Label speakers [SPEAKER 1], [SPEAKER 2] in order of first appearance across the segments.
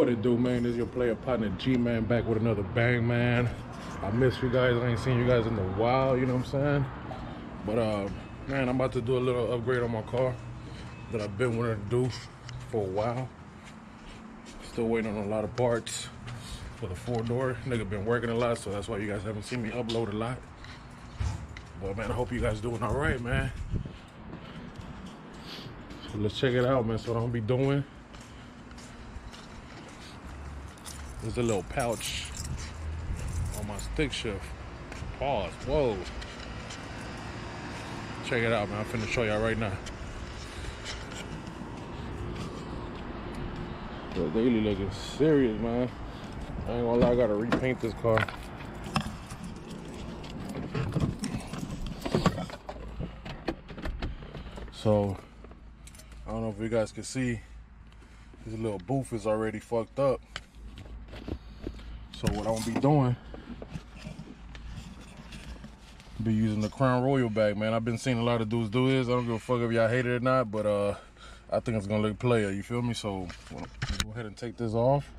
[SPEAKER 1] What it do, man? This is your player partner G-Man back with another bang, man. I miss you guys. I ain't seen you guys in a while, you know what I'm saying? But man, I'm about to do a little upgrade on my car that I've been wanting to do for a while. Still waiting on a lot of parts for the 4-door. Nigga been working a lot, so that's why you guys haven't seen me upload a lot. But man, I hope you guys doing all right, man. So let's check it out, man. So what I'm gonna be doing, there's a little pouch on my stick shift. Pause. Whoa. Check it out, man. I'm finna show y'all right now. The daily looking serious, man. I ain't gonna lie, I gotta repaint this car. So I don't know if you guys can see, this little booth is already fucked up. So what I'm gonna be doing, be using the Crown Royal bag, man. I've been seeing a lot of dudes do this. I don't give a fuck if y'all hate it or not, but I think it's gonna look player, you feel me? So go ahead and take this off.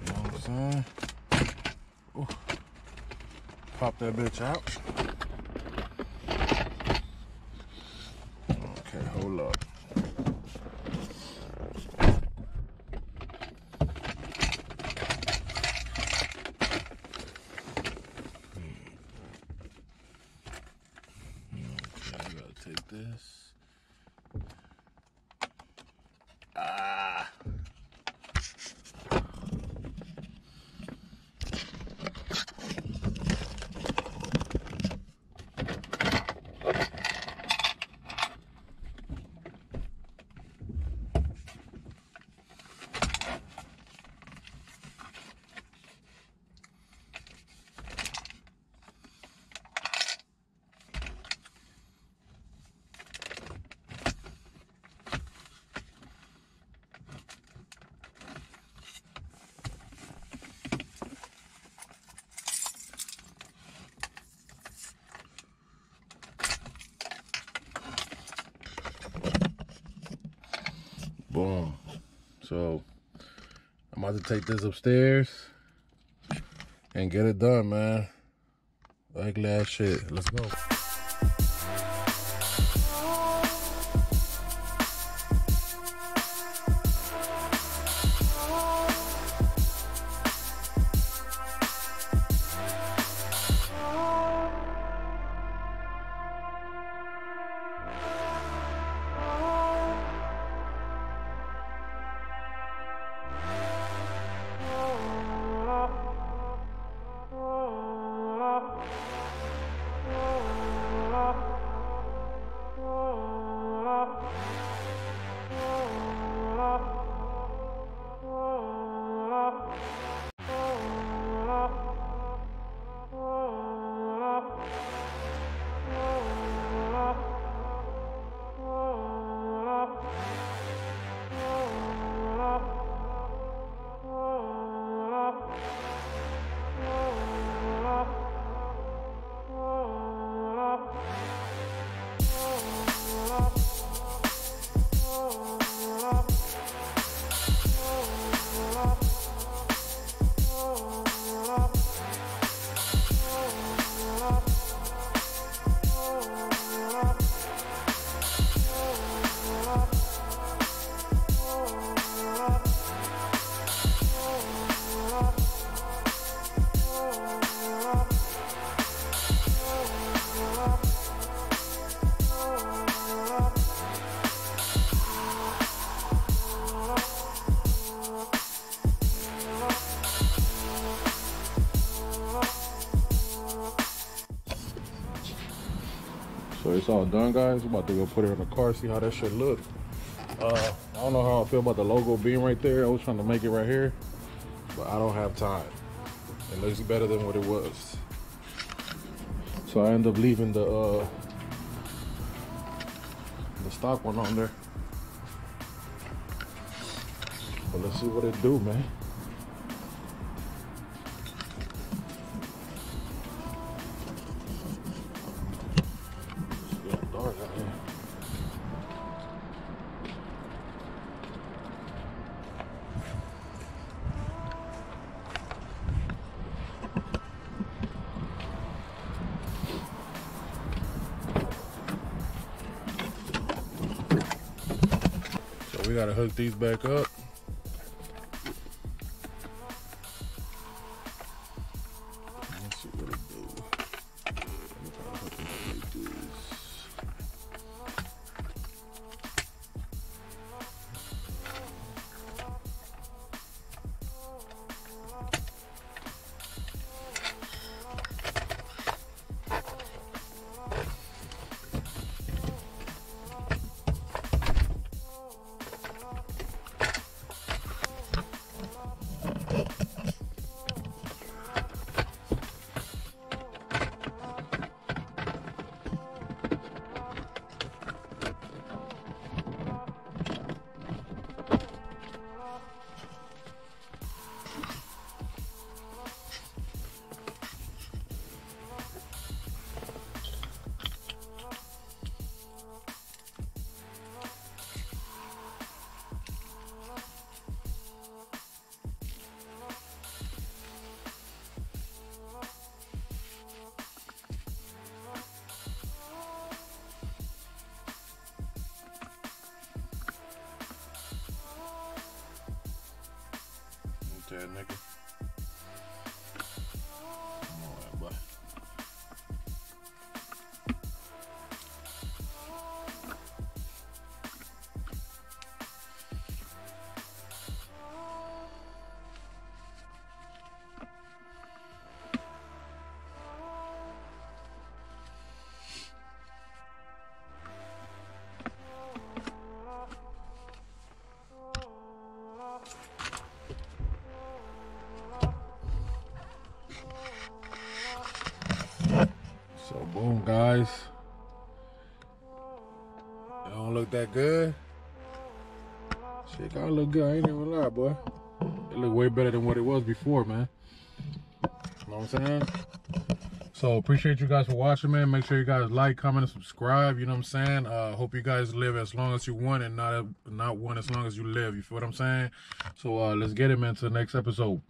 [SPEAKER 1] You know what I'm saying? Ooh. Pop that bitch out. Okay, hold up. Take this. Boom. So I'm about to take this upstairs and get it done, man. Ugly ass shit. Let's go. So it's all done, guys. I'm about to go put it in the car, see how that shit look. I don't know how I feel about the logo being right there. I was trying to make it right here, but I don't have time. It looks better than what it was. So I end up leaving the stock one on there. But let's see what it do, man. It's getting dark out here. we gotta hook these back up. Let's see what it do. Let me try to hook them up like this. That nigga. Come on, boy. So boom, guys. It don't look that good. Shit gotta look good. I ain't even lie, boy. It look way better than what it was before, man. You know what I'm saying? So appreciate you guys for watching, man. Make sure you guys like, comment, and subscribe. You know what I'm saying? Hope you guys live as long as you want and not one as long as you live. You feel what I'm saying? So let's get it, man, to the next episode.